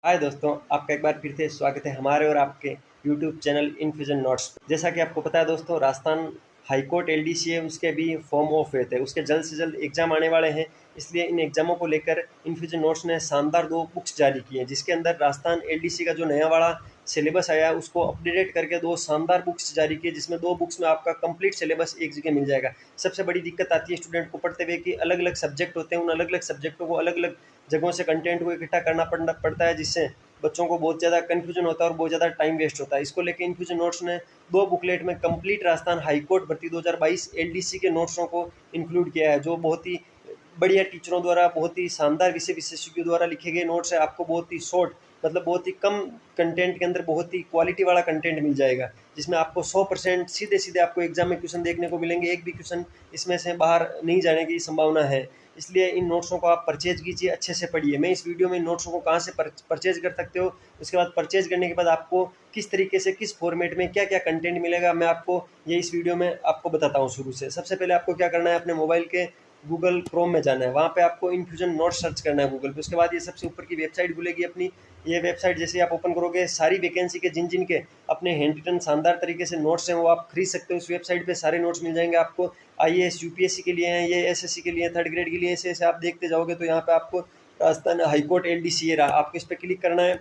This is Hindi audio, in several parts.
हाय दोस्तों, आपका एक बार फिर से स्वागत है हमारे और आपके यूट्यूब चैनल इन्फ्यूजन नोट्स पे। जैसा कि आपको पता है दोस्तों, राजस्थान हाई कोर्ट एलडीसी है, उसके भी फॉर्म ऑफ हुए थे। उसके जल्द से जल्द एग्ज़ाम आने वाले हैं, इसलिए इन एग्ज़ामों को लेकर इन्फ्यूजन नोट्स ने शानदार 2 बुक्स जारी की हैं, जिसके अंदर राजस्थान एलडीसी का जो नया वाला सिलेबस आया है उसको अपडेट करके 2 शानदार बुक्स जारी किए, जिसमें 2 बुक्स में आपका कंप्लीट सिलेबस एक जगह मिल जाएगा। सबसे बड़ी दिक्कत आती है स्टूडेंट को पढ़ते हुए कि अलग-अलग सब्जेक्ट होते हैं, उन अलग-अलग सब्जेक्टों को अलग-अलग जगहों से कंटेंट को इकट्ठा करना पड़ता है, जिससे बच्चों को बहुत ज़्यादा कन्फ्यूजन होता है और बहुत ज़्यादा टाइम वेस्ट होता है। इसको लेकर इन्फ्यूजन नोट्स ने 2 बुकलेट में कंप्लीट राजस्थान हाई कोर्ट भर्ती 2022 एलडीसी के नोट्सों को इंक्लूड किया है, जो बहुत ही बढ़िया टीचरों द्वारा, बहुत ही शानदार विषय विशेषज्ञों द्वारा लिखे गए नोट्स है। आपको बहुत ही शॉर्ट, मतलब बहुत ही कम कंटेंट के अंदर बहुत ही क्वालिटी वाला कंटेंट मिल जाएगा, जिसमें आपको 100% सीधे सीधे आपको एग्जाम में क्वेश्चन देखने को मिलेंगे। एक भी क्वेश्चन इसमें से बाहर नहीं जाने की संभावना है। इसलिए इन नोट्सों को आप परचेज कीजिए, अच्छे से पढ़िए। मैं इस वीडियो में इन नोट्सों को कहाँ से परचेज कर सकते हो, उसके बाद परचेज करने के बाद आपको किस तरीके से, किस फॉर्मेट में क्या क्या कंटेंट मिलेगा, मैं आपको ये इस वीडियो में आपको बताता हूँ शुरू से। सबसे पहले आपको क्या करना है, अपने मोबाइल के गूगल क्रोम में जाना है, वहाँ पे आपको इन्फ्यूजन नोट सर्च करना है गूगल पे। उसके बाद ये सबसे ऊपर की वेबसाइट खुलेगी अपनी। ये वेबसाइट जैसे ही आप ओपन करोगे, सारी वैकेंसी के जिन जिन के अपने हैंड रिटन शानदार तरीके से नोट्स हैं वो आप खरीद सकते हो। उस वेबसाइट पे सारे नोट्स मिल जाएंगे आपको। आईएएस यूपीएससी के लिए हैं, ये एसएससी के लिए, थर्ड ग्रेड के लिए, ऐसे ऐसे आप देखते जाओगे तो यहाँ पे आपको राजस्थान हाईकोर्ट एलडीसी रहा, आपको इस पर क्लिक करना है।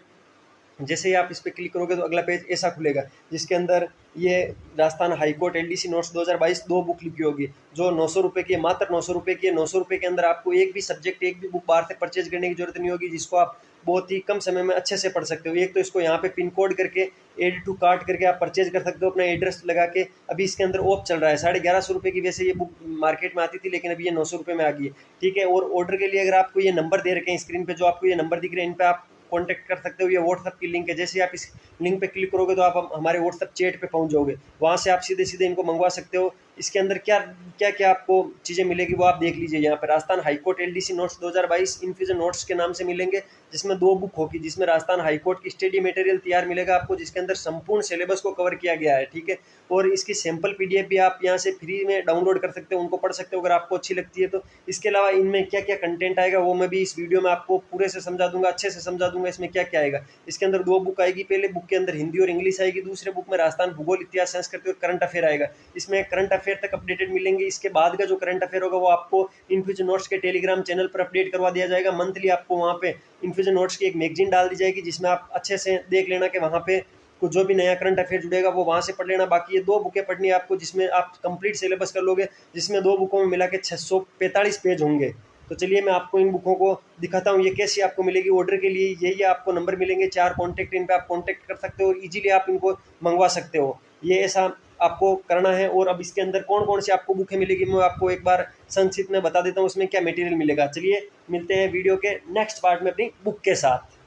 जैसे ही आप इस पर क्लिक करोगे तो अगला पेज ऐसा खुलेगा, जिसके अंदर ये Rajasthan high court LDC notes 2022 2 book लिखी होगी, जो 900 रुपये की है, मात्र 900 रुपये की है। 900 रुपये के अंदर आपको एक भी सब्जेक्ट, एक भी बुक बाहर से परचेज करने की जरूरत नहीं होगी, जिसको आप बहुत ही कम समय में अच्छे से पढ़ सकते हो। एक तो इसको यहाँ पे पिन कोड करके, एड टू कार्ट करके आप परचेज कर सकते हो अपना एड्रेस लगा के। अभी इसके अंदर ऑफ चल रहा है, 1150 रुपये की वैसे ये बुक मार्केट में आती थी, लेकिन अभी ये 900 रुपये में आ गई है, ठीक है। और ऑर्डर के लिए अगर आपको ये नंबर दे रखे हैं स्क्रीन पे, जो आपको ये नंबर दिख रहे हैं, इन पर आप कॉन्टैक्ट कर सकते हो। ये व्हाट्सअप की लिंक है, जैसे आप इस लिंक पे क्लिक करोगे तो आप हमारे व्हाट्सअप चैट पे पहुंच जाओगे, वहाँ से आप सीधे सीधे इनको मंगवा सकते हो। इसके अंदर क्या क्या क्या आपको चीज़ें मिलेगी वो आप देख लीजिए। यहाँ पे Rajasthan high court LDC notes 2022 infusion notes के नाम से मिलेंगे, जिसमें 2 बुक होगी, जिसमें राजस्थान हाईकोर्ट की स्टडी मटेरियल तैयार मिलेगा आपको, जिसके अंदर संपूर्ण सिलेबस को कवर किया गया है, ठीक है। और इसकी सैम्पल पीडीएफ भी आप यहाँ से फ्री में डाउनलोड कर सकते हो, उनको पढ़ सकते हो अगर आपको अच्छी लगती है तो। इसके अलावा इनमें क्या क्या कंटेंट आएगा वो मैं भी इस वीडियो में आपको पूरे से समझा दूंगा, अच्छे से समझा दूंगा इसमें क्या क्या आएगा। इसके अंदर 2 बुक आएगी, पहले बुक के अंदर हिंदी और इंग्लिश आएगी, दूसरे बुक में राजस्थान भूगोल, इतिहास, संस्कृति और करंट अफेयर आएगा। इसमें करंट अफेयर तक अपडेटेड मिलेंगे। इसके बाद का जो करंट अफेयर होगा वो आपको इन्फ्यूजन नोट्स के टेलीग्राम चैनल पर अपडेट करवा दिया जाएगा। मंथली आपको वहाँ पे इन्फ्यूजन नोट्स की एक मैगजीन डाल दी जाएगी, जिसमें आप अच्छे से देख लेना कि वहाँ पे कुछ जो भी नया करंट अफेयर जुड़ेगा वो वहाँ से पढ़ लेना। बाकी ये 2 बुकें पढ़नी है आपको, जिसमें आप कंप्लीट सिलेबस कर लोगे, जिसमें 2 बुकों में मिला के 645 पेज होंगे। तो चलिए मैं आपको इन बुकों को दिखाता हूँ, ये कैसी आपको मिलेगी। ऑर्डर के लिए यही आपको नंबर मिलेंगे, 4 कॉन्टैक्ट, इन पर आप कॉन्टैक्ट कर सकते हो और ईजिली आप इनको मंगवा सकते हो। ये ऐसा आपको करना है। और अब इसके अंदर कौन कौन सी आपको बुकें मिलेगी मैं आपको एक बार संक्षिप्त में बता देता हूँ, उसमें क्या मटेरियल मिलेगा। चलिए मिलते हैं वीडियो के नेक्स्ट पार्ट में अपनी बुक के साथ।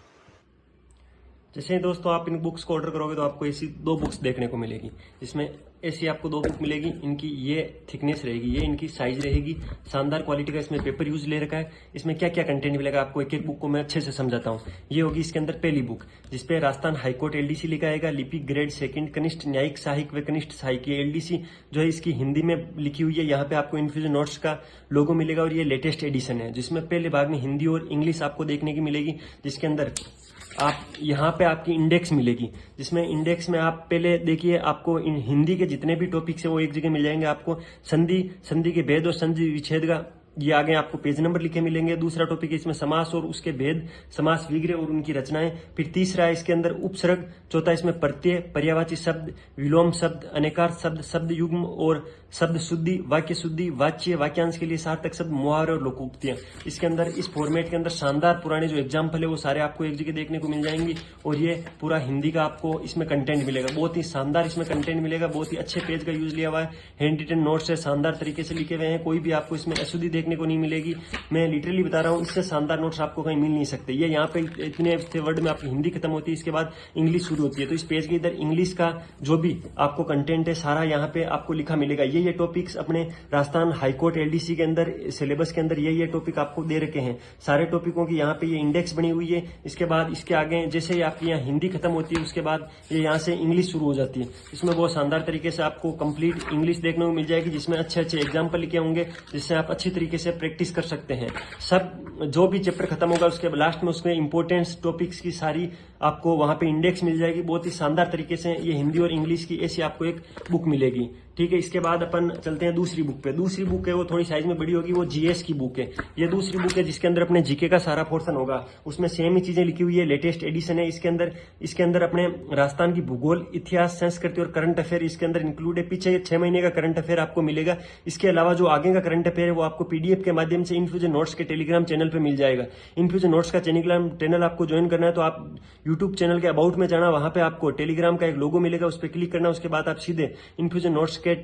जैसे दोस्तों आप इन बुक्स को ऑर्डर करोगे तो आपको ऐसी 2 बुक्स देखने को मिलेगी, इसमें ऐसी आपको 2 बुक मिलेगी। इनकी ये थिकनेस रहेगी, ये इनकी साइज रहेगी, शानदार क्वालिटी का इसमें पेपर यूज ले रखा है। इसमें क्या क्या कंटेंट मिलेगा आपको एक एक बुक को मैं अच्छे से समझाता हूँ। ये होगी इसके अंदर पहली बुक, जिसपे राजस्थान हाईकोर्ट एलडीसी लिखा आएगा, लिपिक ग्रेड 2 कनिष्ठ न्यायिक सहायक व कनिष्ठ सहायक। एलडीसी जो है इसकी हिंदी में लिखी हुई है। यहाँ पे आपको इन्फ्यूजन नोट्स का लोगो मिलेगा और ये लेटेस्ट एडिशन है, जिसमें पहले भाग में हिंदी और इंग्लिश आपको देखने की मिलेगी। जिसके अंदर आप यहाँ पे आपकी इंडेक्स मिलेगी, जिसमें इंडेक्स में आप पहले देखिए आपको हिंदी के जितने भी टॉपिक्स है वो एक जगह मिल जाएंगे आपको। संधि के भेद और संधि विच्छेद का ये आगे आपको पेज नंबर लिखे मिलेंगे। दूसरा टॉपिक है इसमें समास और उसके भेद, समास विग्रह और उनकी रचनाएं। फिर तीसरा है इसके अंदर उपसर्ग। चौथा इसमें प्रत्यय, पर्यायवाची शब्द, विलोम शब्द, अनेकार्थ शब्द, शब्द युग्म और शब्द शुद्धि, वाक्य शुद्धि, वाच्य, वाक्यांश के लिए सार्थक शब्द, मुहावरे और लोकोक्तियां। इसके अंदर इस फॉर्मेट के अंदर शानदार पुराने जो एग्जाम्पल है वो सारे आपको एक जगह देखने को मिल जाएंगी। और ये पूरा हिंदी का आपको इसमें कंटेंट मिलेगा, बहुत ही शानदार इसमें कंटेंट मिलेगा। बहुत ही अच्छे पेज का यूज लिया हुआ है, हैंड रिटन नोट्स है, शानदार तरीके से लिखे हुए हैं, कोई भी आपको इसमें अशुद्धि देखने को नहीं मिलेगी। मैं लिटरली बता रहा हूँ, इससे शानदार नोट्स आपको कहीं मिल नहीं सकते। ये यहाँ पे इतने वर्ड में आपकी हिंदी खत्म होती है, इसके बाद इंग्लिश शुरू होती है। तो इस पेज के इधर इंग्लिश का जो भी आपको कंटेंट है सारा यहाँ पे आपको लिखा मिलेगा। ये ये टॉपिक्स अपने राजस्थान हाईकोर्ट एलडीसी के अंदर सिलेबस के अंदर ये टॉपिक आपको दे रखे हैं। सारे टॉपिकों की यहाँ पे ये इंडेक्स बनी हुई है। इसके बाद इसके आगे जैसे ही आपकी यहाँ हिंदी खत्म होती है उसके बाद ये यहाँ से इंग्लिश शुरू हो जाती है। इसमें बहुत शानदार तरीके से आपको कंप्लीट इंग्लिश देखने को मिल जाएगी, जिसमें अच्छे अच्छे एग्जाम्पल लिखे होंगे जिससे आप अच्छी तरीके से प्रैक्टिस कर सकते हैं। सब जो भी चैप्टर खत्म होगा उसके लास्ट में उसमें इंपॉर्टेंट टॉपिक्स की सारी आपको वहां पे इंडेक्स मिल जाएगी। बहुत ही शानदार तरीके से ये हिंदी और इंग्लिश की ऐसी आपको एक बुक मिलेगी। ठीक है, इसके बाद अपन चलते हैं दूसरी बुक पे। दूसरी बुक है वो थोड़ी साइज में बड़ी होगी, वो जीएस की बुक है। ये दूसरी बुक है जिसके अंदर अपने जीके का सारा पोर्शन होगा। उसमें सेम ही चीजें लिखी हुई है, लेटेस्ट एडिशन है। इसके अंदर अपने राजस्थान की भूगोल, इतिहास, संस्कृति और करंट अफेयर इसके अंदर इंक्लूड है। पीछे 6 महीने का करंट अफेयर आपको मिलेगा। इसके अलावा जो आगे का करंट अफेयर है वो आपको पीडीएफ के माध्यम से इनफ्यूजन नोट्स के टेलीग्राम चैनल पे मिल जाएगा। इनफ्यूजन नोट्स का टेलीग्राम चैनल आपको ज्वाइन करना है तो आप यूट्यूब चैनल के अबाउट में जाना, वहां पे आपको टेलीग्राम का एक लोगो मिलेगा, उस पर क्लिक करना। उसके बाद आप सीधे इनफ्यूजन नोट्स के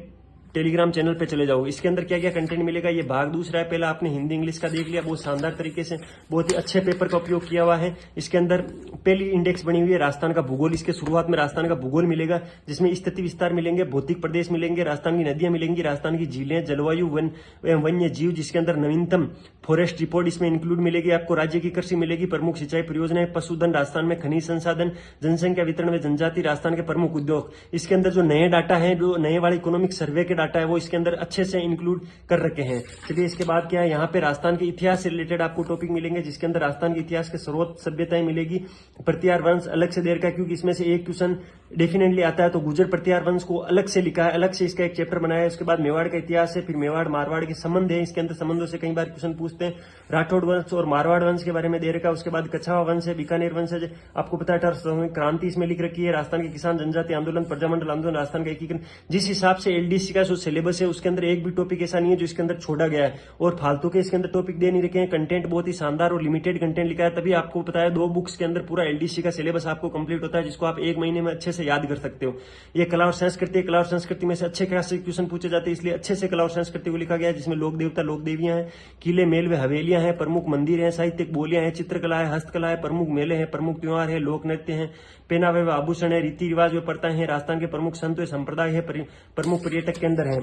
टेलीग्राम चैनल पे चले जाओ। इसके अंदर क्या क्या कंटेंट मिलेगा, ये भाग दूसरा है। पहला आपने हिंदी इंग्लिश का देख लिया, बहुत शानदार तरीके से, बहुत ही अच्छे पेपर का उपयोग किया हुआ है। इसके अंदर पहली इंडेक्स बनी हुई है राजस्थान का भूगोल। इसके शुरुआत में राजस्थान का भूगोल मिलेगा, जिसमें स्थिति विस्तार मिलेंगे, भौतिक प्रदेश मिलेंगे, राजस्थान की नदियां मिलेंगी, राजस्थान की झीलें, जलवायु, वन्य जीव, जिसके अंदर नवीनतम फॉरेस्ट रिपोर्ट इसमें इंक्लूड मिलेगी आपको। राज्य की कृषि मिलेगी, प्रमुख सिंचाई परियोजनाएं, पशुधन राजस्थान में, खनिज संसाधन, जनसंख्या वितरण व जनजाति, राजस्थान के प्रमुख उद्योग। इसके अंदर जो नए डाटा है, जो नए वाले इकोनॉमिक सर्वे के डाटा है, वो इसके अंदर अच्छे से इंक्लूड कर रखे हैं। चलिए इसके बाद क्या है, यहाँ पे राजस्थान के इतिहास से रिलेटेड आपको टॉपिक मिलेंगे, जिसके अंदर राजस्थान के इतिहास के सर्वोच्च सभ्यताएं मिलेगी। प्रतिहार वंश अलग से दे रखा है, क्योंकि इसमें से एक क्वेश्चन डेफिनेटली आता है, तो गुर्जर प्रतिहार वंश को अलग से लिखा है, अलग से इसका एक चैप्टर बनाया है। उसके बाद मेवाड़ का इतिहास है, फिर मेवाड़ मारवाड़ के संबंध है, इसके अंदर संबंधों से कई बार क्वेश्चन पूछते हैं। राठौड़ वंश और मारवाड़ वंश के बारे में दे रखा है। उसके बाद कछावा वंश है, बीकानेर वंश है, आपको पता है 18 क्रांति इसमें लिख रखी है। राजस्थान के किसान जनजाति आंदोलन, प्रजामंडल आंदोलन, राजस्थान का एकीकरण। जिस हिसाब से एलडीसी का जो सिलेबस है उसके अंदर एक भी टॉपिक ऐसा नहीं है जो इसके अंदर छोड़ा गया है और फालतू के इसके अंदर टॉपिक दे नहीं रखे हैं। कंटेंट बहुत ही शानदार और लिमिटेड कंटेंट लिखा है, तभी आपको पता है 2 बुक्स के अंदर पूरा एलडीसी का सिलेबस आपको कंप्लीट होता है, जिसको आप 1 महीने में अच्छे से याद कर सकते हो। ये कला और संस्कृति, कला और संस्कृति में से अच्छे खासे क्वेश्चन पूछे जाते हैं, इसलिए अच्छे से कला और संस्कृति को लिखा गया है, जिसमें लोक देवता, लोक देवियां हैं, किले, मेल व हवेलियां हैं, प्रमुख मंदिर हैं, साहित्यिक बोलियां हैं, चित्रकला है, हस्तकला है, प्रमुख मेले हैं, प्रमुख त्योहार है, लोक नृत्य है, पहनावे व आभूषण है, रीति रिवाज व प्रथाएं हैं, राजस्थान के प्रमुख संत व संप्रदाय है, प्रमुख पर्यटक केंद्र है।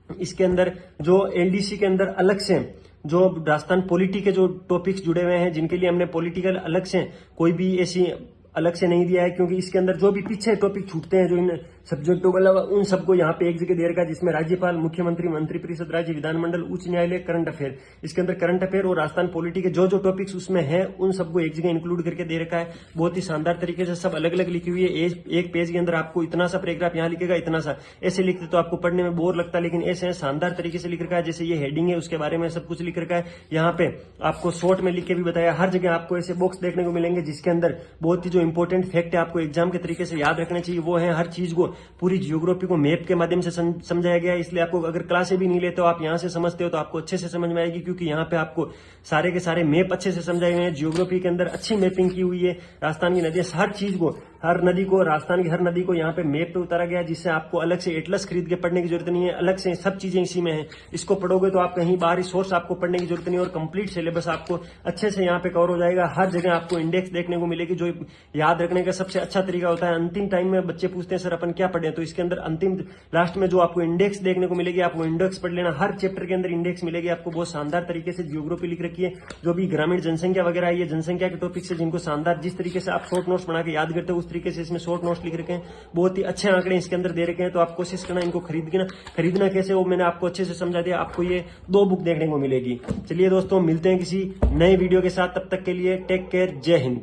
इसके अंदर जो एलडीसी के अंदर अलग से जो राजस्थान पॉलिटी के जो टॉपिक्स जुड़े हुए हैं, जिनके लिए हमने पॉलिटिकल अलग से कोई भी ऐसी अलग से नहीं दिया है, क्योंकि इसके अंदर जो भी पीछे टॉपिक छूटते हैं जो इन सब्जेक्टों के अलावा, उन सबको यहाँ पे एक जगह दे रखा है, जिसमें राज्यपाल, मुख्यमंत्री, मंत्रिपरिषद, राज्य विधानमंडल, उच्च न्यायालय, करंट अफेयर। इसके अंदर करंट अफेयर और राजस्थान पॉलिटी के जो जो टॉपिक्स उसमें है उन सबको एक जगह इंक्लूड करके दे रखा है। बहुत ही शानदार तरीके से सब अलग अलग लिखी हुई है। एक पेज के अंदर आपको इतना सा पैराग्राफ यहाँ लिखेगा, इतना सा। ऐसे लिखते तो आपको पढ़ने में बोर लगता है, लेकिन ऐसे शानदार तरीके से लिख रखा है। जैसे ये हेडिंग है उसके बारे में सब कुछ लिख रखा है, यहाँ पे आपको शॉर्ट में लिख के भी बताया। हर जगह आपको ऐसे बॉक्स देखने को मिलेंगे जिसके अंदर बहुत ही जो इंपॉर्टेंट फैक्ट है आपको एग्जाम के तरीके से याद रखना चाहिए, वो है हर चीज को, पूरी जियोग्राफी को मैप के माध्यम से समझाया गया है। इसलिए आपको अगर क्लासे भी नहीं लेते हो, आप यहाँ से समझते हो तो आपको अच्छे से समझ में आएगी, क्योंकि यहाँ पे आपको सारे के सारे मैप अच्छे से समझाए हुए हैं। जियोग्राफी के अंदर अच्छी मैपिंग की हुई है। राजस्थान की नदियां, हर चीज को, हर नदी को, राजस्थान की हर नदी को यहाँ पे मैप पे उतारा गया है, जिससे आपको अलग से एटलस खरीद के पढ़ने की जरूरत नहीं है। अलग से सब चीजें इसी में है। इसको पढ़ोगे तो आप कहीं बाहरी सोर्स आपको पढ़ने की जरूरत नहीं है और कंप्लीट सिलेबस आपको अच्छे से यहाँ पे कवर हो जाएगा। हर जगह आपको इंडेक्स देखने को मिलेगी, जो याद रखने का सबसे अच्छा तरीका होता है। अंतिम टाइम में बच्चे पूछते हैं सर अपन क्या पढ़े, तो इसके अंदर अंतिम लास्ट में जो आपको इंडेक्स देखने को मिलेगी, आपको इंडेक्स पढ़ लेना। हर चैप्टर के अंदर इंडेक्स मिलेगी आपको। बहुत शानदार तरीके से जियोग्राफी लिख रखी है, जो भी ग्रामीण जनसंख्या वगैरह है, ये जनसंख्या के टॉपिक से जिनको शानदार, जिस तरीके से आप शॉर्ट नोट्स बना के याद करते हो उस तरीके से इसमें शॉर्ट नोट्स लिख रखे हैं। बहुत ही अच्छे आंकड़े इसके अंदर दे रखे हैं, तो आप कोशिश करना इनको खरीदना कैसे, वो मैंने आपको अच्छे से समझा दिया। आपको ये 2 बुक देखने को मिलेगी। चलिए दोस्तों, मिलते हैं किसी नए वीडियो के साथ, तब तक के लिए टेक केयर, जय हिंद।